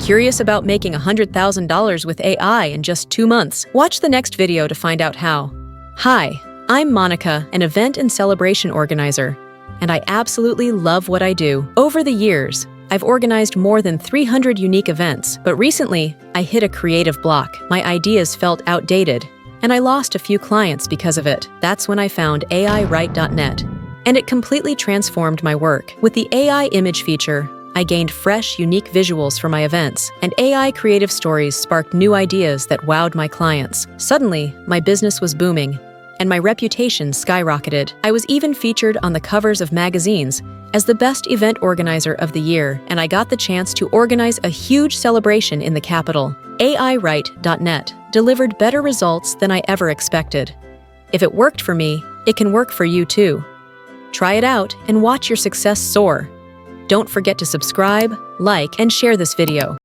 Curious about making $100,000 with AI in just 2 months? Watch the next video to find out how. Hi, I'm Monica, an event and celebration organizer, and I absolutely love what I do. Over the years, I've organized more than 300 unique events, but recently, I hit a creative block. My ideas felt outdated, and I lost a few clients because of it. That's when I found AIWrite.net, and it completely transformed my work. With the AI image feature, I gained fresh, unique visuals for my events, and AI creative stories sparked new ideas that wowed my clients. Suddenly, my business was booming, and my reputation skyrocketed. I was even featured on the covers of magazines as the best event organizer of the year, and I got the chance to organize a huge celebration in the capital. AIWrite.net delivered better results than I ever expected. If it worked for me, it can work for you too. Try it out and watch your success soar. Don't forget to subscribe, like, and share this video.